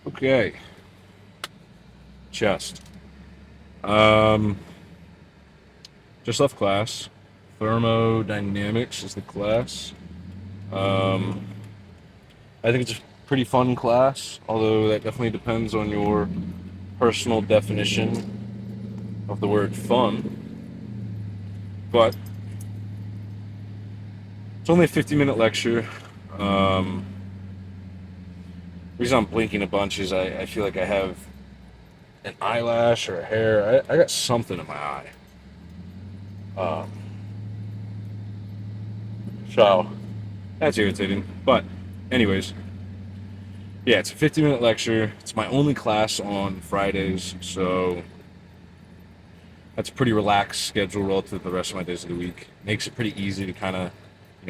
Okay, chest. Um, just left class. Thermodynamics is the class. Um, I think it's a pretty fun class, although that definitely depends on your personal definition of the word fun. But it's only a 50-minute lecture. Um, the reason I'm blinking a bunch is I feel like I have an eyelash or a hair. I got something in my eye. Um, so that's irritating. But, anyways, yeah, it's a 50-minute lecture. It's my only class on Fridays, so that's a pretty relaxed schedule relative to the rest of my days of the week. Makes it pretty easy to kind of,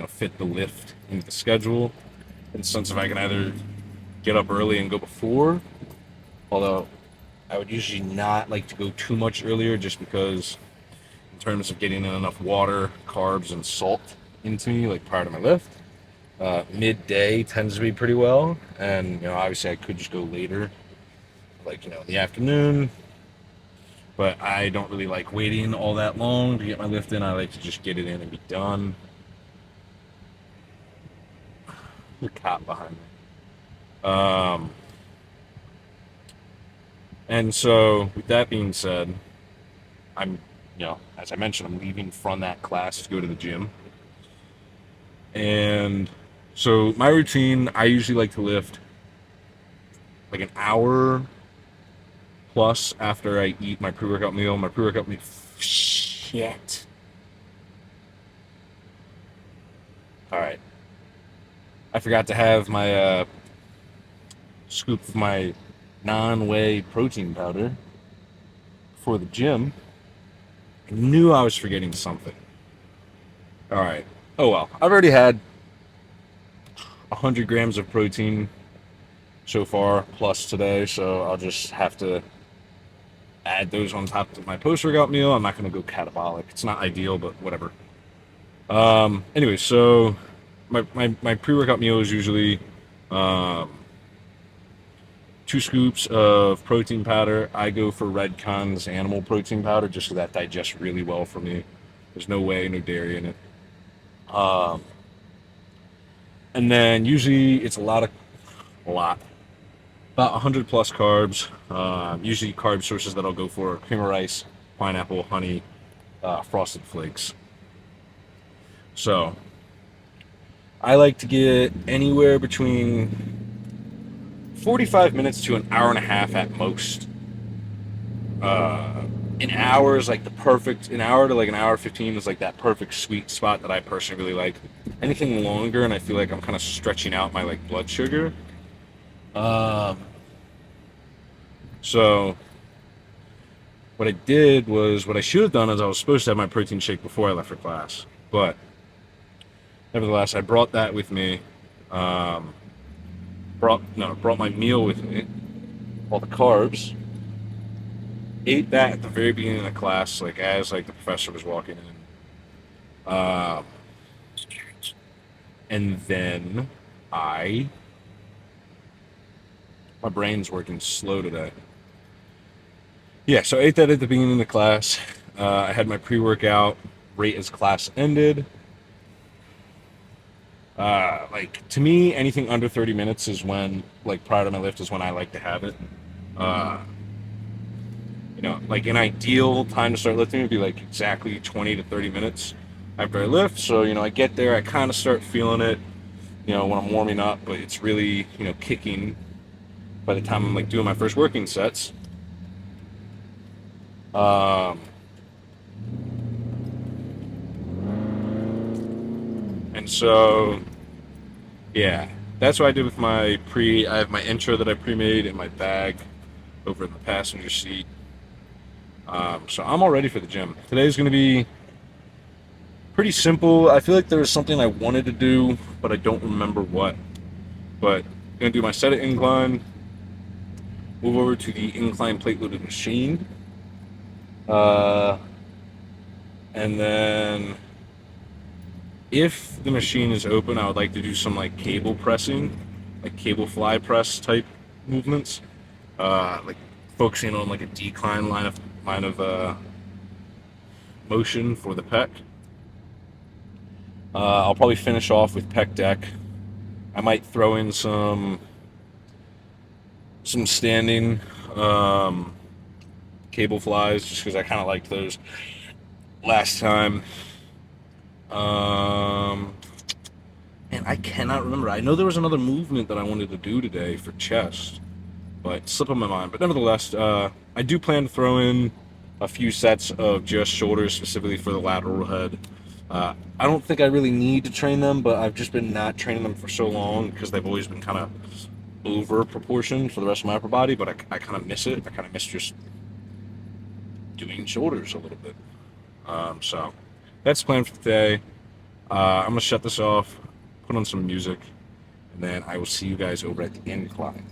fit the lift into the schedule. In the sense of I can either get up early and go before, although I would usually not like to go too much earlier just because in terms of getting in enough water, carbs, and salt into me, like prior to my lift. Midday tends to be pretty well, and obviously I could just go later, like in the afternoon. But I don't really like waiting all that long to get my lift in. I like to just get it in and be done. The cop behind me. And so with that being said, I'm, as I mentioned, I'm leaving from that class to go to the gym. And so my routine, I usually like to lift like an hour plus after I eat my pre-workout meal. My pre-workout meal, shit. All right, I forgot to have my scoop of my non-whey protein powder for the gym. I knew I was forgetting something. All right. Oh well, I've already had 100 grams of protein so far plus today, so I'll just have to add those on top of my post-workout meal. I'm not going to go catabolic. It's not ideal, but whatever. Anyway, so my pre-workout meal is usually um, 2 scoops of protein powder. I go for Redcon's animal protein powder just so that digests really well for me. There's no whey, no dairy in it. Um, and then usually it's a lot, about 100 plus carbs. Usually carb sources that I'll go for are cream of rice, pineapple, honey, frosted flakes. So I like to get anywhere between 45 minutes to an hour and a half at most. An hour is like the perfect, an hour to like an hour 15 is like that perfect sweet spot that I personally really like. Anything longer, and I feel like I'm kind of stretching out my like blood sugar. Um, so what I did was what I should have done is I was supposed to have my protein shake before I left for class, but nevertheless I brought that with me. Um, brought my meal with me, all the carbs. Ate that at the very beginning of the class, like as like the professor was walking in. And then I, my brain's working slow today. Yeah, so I ate that at the beginning of the class. I had my pre-workout right as class ended. Like to me, anything under 30 minutes is when, like prior to my lift, is when I like to have it. Uh, like an ideal time to start lifting would be like exactly 20 to 30 minutes after I lift. So, I get there, I kind of start feeling it, when I'm warming up, but it's really, kicking by the time I'm like doing my first working sets. Um, and so, yeah, that's what I did with my I have my intro that I pre-made in my bag over in the passenger seat. So I'm all ready for the gym. Today's going to be pretty simple. I feel like there was something I wanted to do, but I don't remember what. But I'm going to do my set of incline, move over to the incline plate loaded machine. Uh, and then if the machine is open, I would like to do some like cable pressing, like cable fly press type movements, like focusing on like a decline line of motion for the pec. I'll probably finish off with pec deck. I might throw in some standing cable flies just because I kind of liked those last time. And I cannot remember. I know there was another movement that I wanted to do today for chest, but it slipped on my mind. But nevertheless, I do plan to throw in a few sets of just shoulders specifically for the lateral head. I don't think I really need to train them, but I've just been not training them for so long because they've always been kind of over proportioned for the rest of my upper body, but I kind of miss it. I kind of miss just doing shoulders a little bit. So that's the plan for today. I'm gonna shut this off, put on some music, and then I will see you guys over at the incline.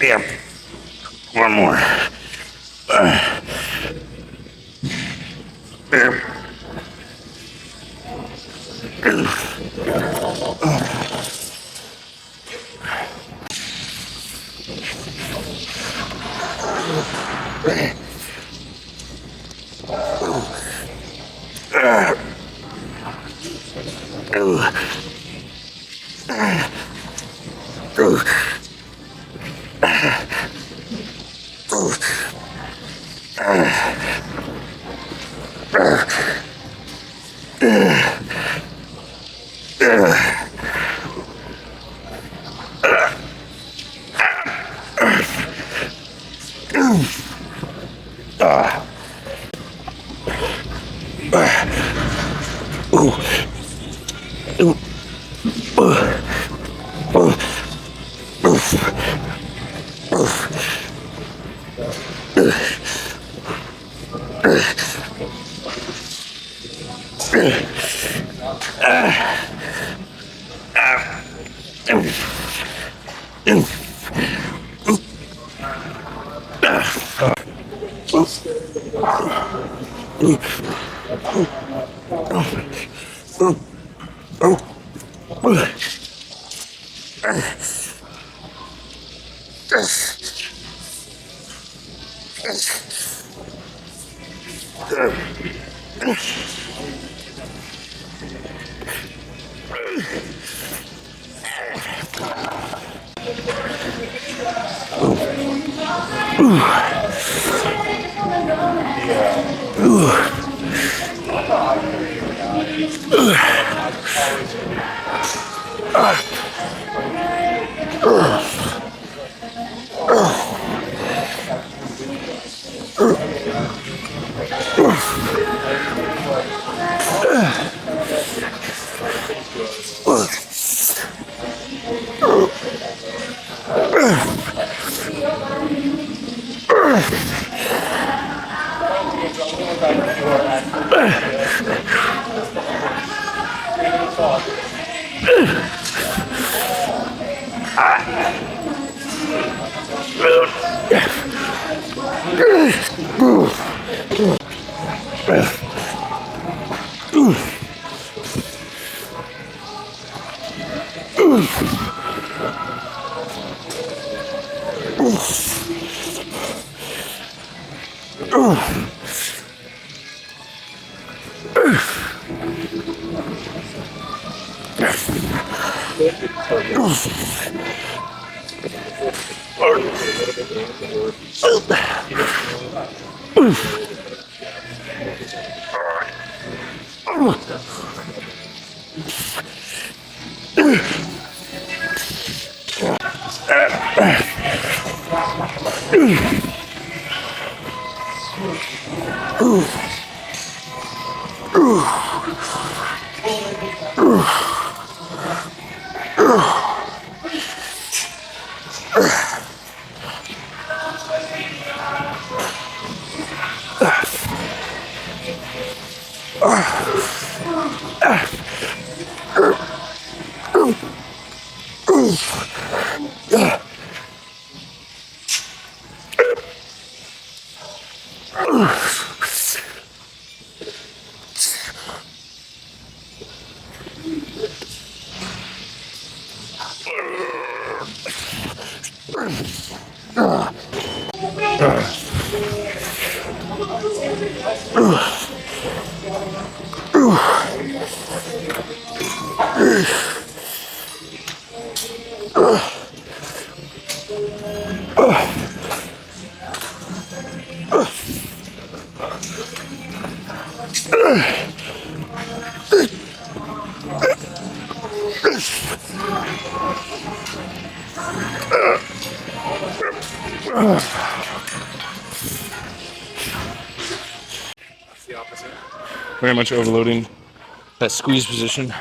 Yeah. One more. Very much overloading that squeeze position.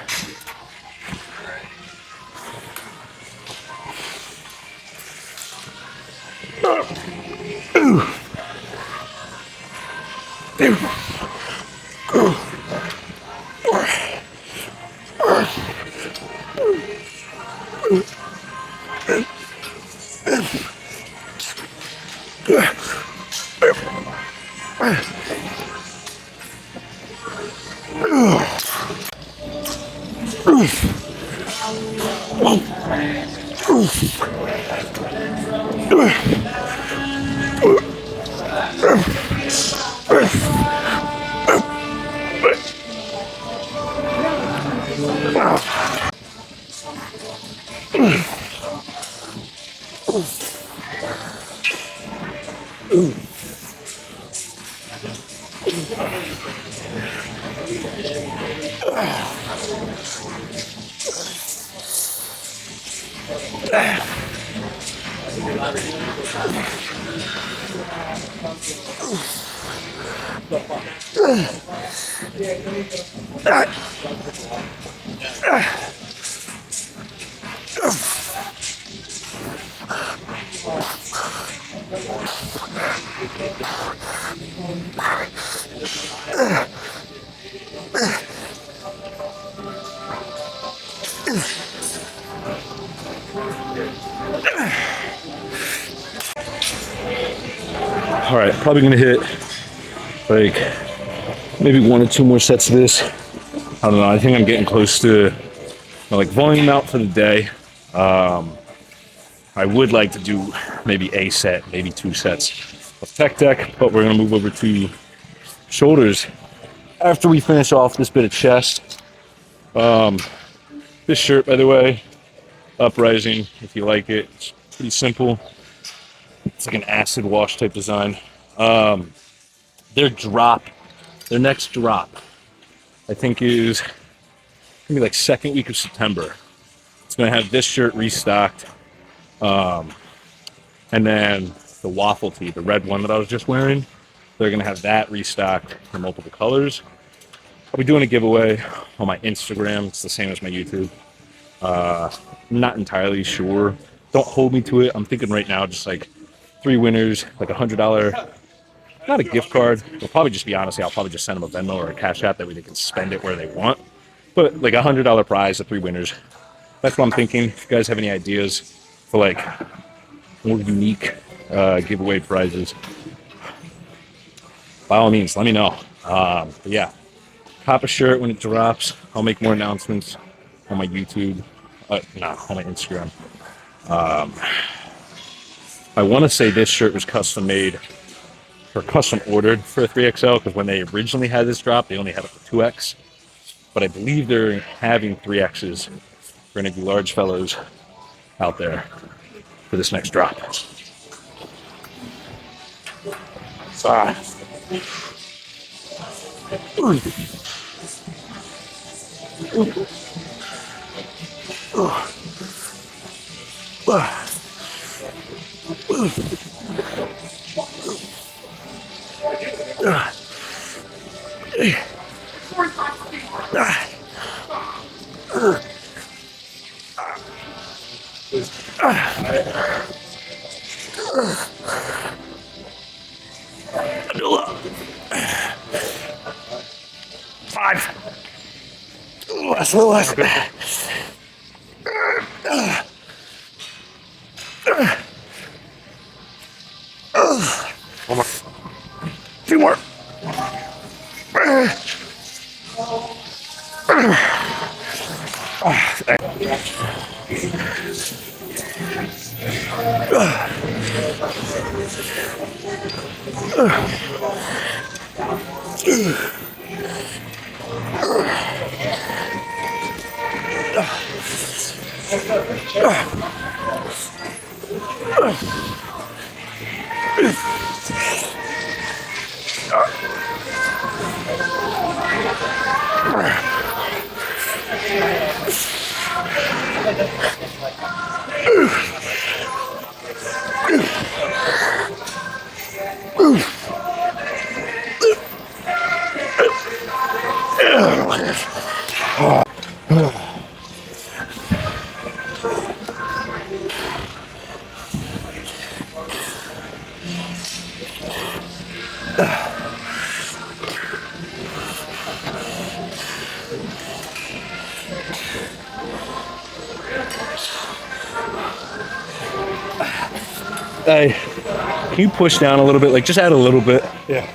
All right, probably gonna hit like maybe 1 or 2 more sets of this. I don't know. I think I'm getting close to my like volume out for the day. I would like to do maybe a set, maybe 2 sets of tech deck, but we're gonna move over to shoulders after we finish off this bit of chest. This shirt, by the way, Uprising, if you like it, it's pretty simple. It's like an acid wash type design. Their next drop, I think is gonna be like second week of September. It's gonna have this shirt restocked, and then the waffle tee, the red one that I was just wearing, they're gonna have that restocked in multiple colors. I'll be doing a giveaway on my Instagram. It's the same as my YouTube. I'm not entirely sure. Don't hold me to it. I'm thinking right now just like 3 winners, like $100, not a gift card. It'll probably just be, honestly, I'll probably just send them a Venmo or a Cash App, that way they can spend it where they want. But like $100 prize of 3 winners. That's what I'm thinking. If you guys have any ideas for like more unique giveaway prizes, by all means, let me know. But yeah, cop a shirt when it drops. I'll make more announcements on my YouTube, on my Instagram. I want to say this shirt was custom made or custom ordered for a 3XL, because when they originally had this drop, they only had it for 2X. But I believe they're having 3Xs for any of you large fellows out there for this next drop. Less, a little less. One more. 2 more. Hey, can you push down a little bit? Like, just add a little bit. Yeah.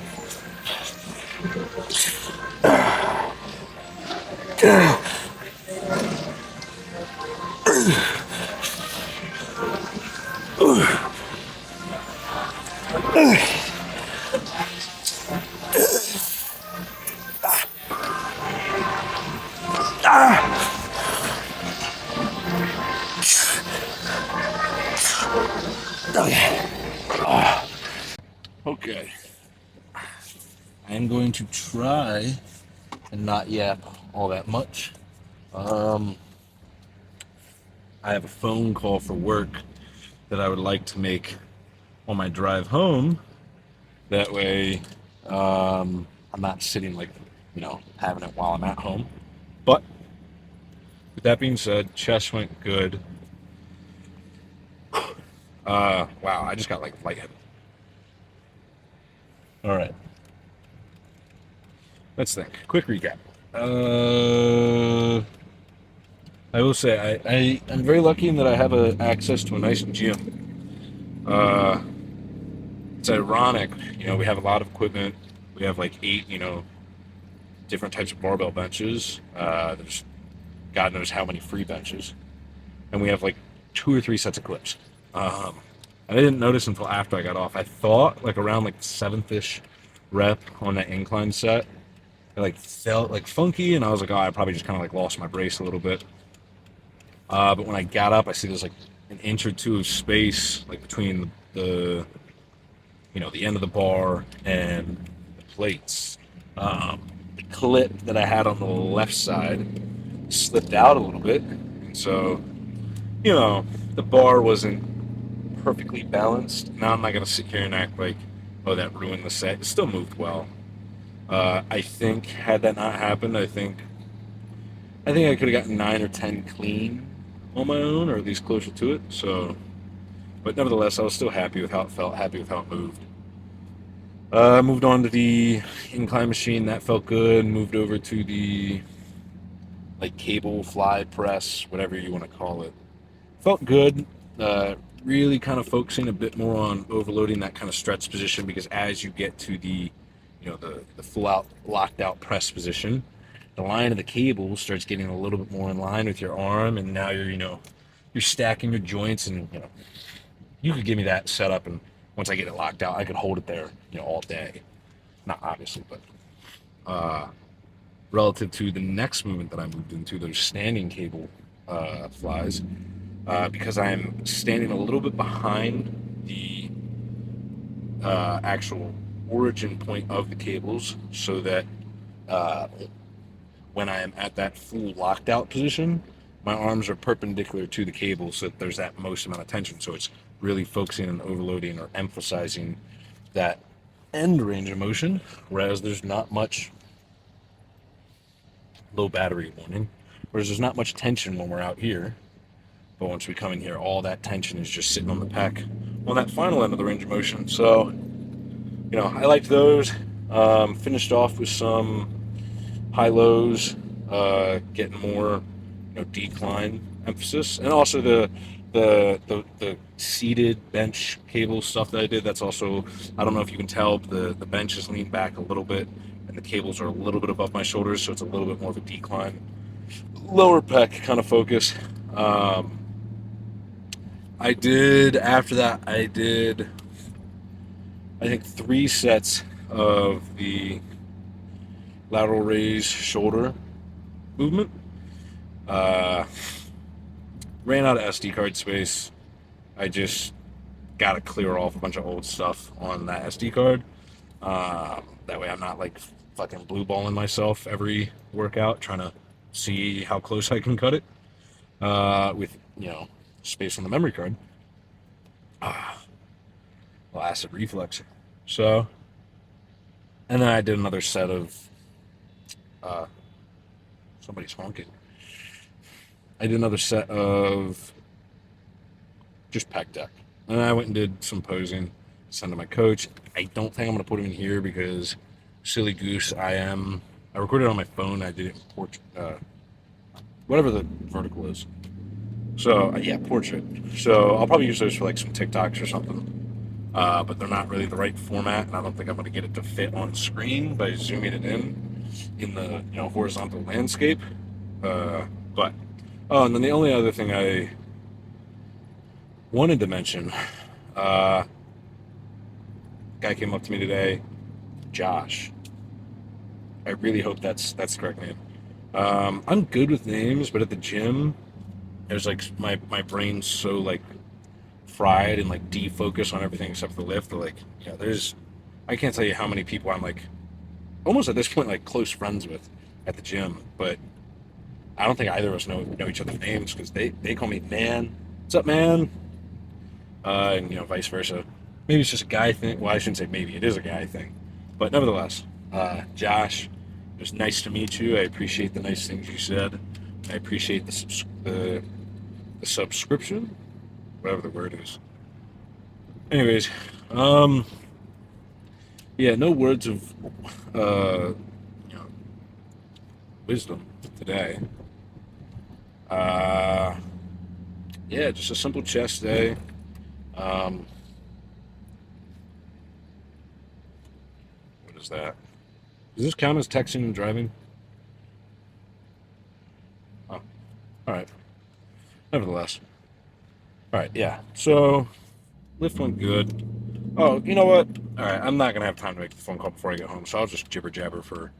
Okay. I'm going to try and not yap all that much. I have a phone call for work that I would like to make on my drive home. That way, I'm not sitting having it while I'm at home. But with that being said, chest went good. Wow, I just got lightheaded. All right. Let's think. Quick recap. I will say I'm very lucky in that I have access to a nice gym. It's ironic, we have a lot of equipment. We have like 8, different types of barbell benches. There's God knows how many free benches, and we have like 2 or 3 sets of clips. I didn't notice until after I got off. I thought like around like the 7th-ish rep on that incline set, it like felt like funky, and I was like, oh, I probably just kind of like lost my brace a little bit. But when I got up, I see there's like an inch or 2 of space like between the end of the bar and the plates. The clip that I had on the left side slipped out a little bit, and so the bar wasn't perfectly balanced. Now I'm not gonna sit here and act like, oh, that ruined the set. It still moved well. I think had that not happened, I think I could have gotten 9 or 10 clean on my own, or at least closer to it. So, but nevertheless, I was still happy with how it felt, happy with how it moved. Moved on to the incline machine. That felt good. Moved over to the cable fly press, whatever you want to call it. Felt good. Really kind of focusing a bit more on overloading that kind of stretch position, because as you get to the full out locked out press position, the line of the cable starts getting a little bit more in line with your arm, and now you're stacking your joints, and you could give me that setup, and once I get it locked out, I could hold it there all day. Not obviously, but relative to the next movement that I moved into, those standing cable flies, because I'm standing a little bit behind the actual origin point of the cables, so that when I am at that full locked out position, my arms are perpendicular to the cable, so that there's that most amount of tension. So it's really focusing on overloading or emphasizing that end range of motion, whereas there's not much low battery warning, whereas there's not much tension when we're out here. But once we come in here, all that tension is just sitting on the pec on that final end of the range of motion. So, I liked those. Finished off with some high lows, getting more, decline emphasis, and also the seated bench cable stuff that I did. That's also, I don't know if you can tell, but the bench is leaned back a little bit, and the cables are a little bit above my shoulders, so it's a little bit more of a decline, lower pec kind of focus. Um, After that, I think 3 sets of the lateral raise shoulder movement. Uh, Ran out of SD card space. I just got to clear off a bunch of old stuff on that SD card. That way I'm not like fucking blue balling myself every workout trying to see how close I can cut it with, space on the memory card. Well, acid reflux. So, and then I did another set of uh, somebody's honking. I did another set of just pec deck. And I went and did some posing, sent to my coach. I don't think I'm going to put him in here because silly goose I recorded it on my phone. I did it in whatever the vertical is. So, yeah, portrait. So I'll probably use those for like some TikToks or something. But they're not really the right format, and I don't think I'm going to get it to fit on screen by zooming it in the horizontal landscape. But oh, and then the only other thing I wanted to mention, guy came up to me today, Josh. I really hope that's the correct name. I'm good with names, but at the gym, there's like my brain's so like fried and like defocused on everything except for the lift. That, like, I can't tell you how many people I'm like almost at this point like close friends with at the gym, but I don't think either of us know each other's names because they call me man. What's up, man? And vice versa. Maybe it's just a guy thing. Well, I shouldn't say maybe. It is a guy thing, but nevertheless, Josh, it was nice to meet you. I appreciate the nice things you said. I appreciate the subscription, whatever the word is. Anyways, yeah, no words of wisdom today. Yeah, just a simple chest day. What is that? Does this count as texting and driving? Oh, all right. Nevertheless. All right, yeah. So, lift went good. Oh, you know what? All right, I'm not going to have time to make the phone call before I get home, so I'll just jibber jabber for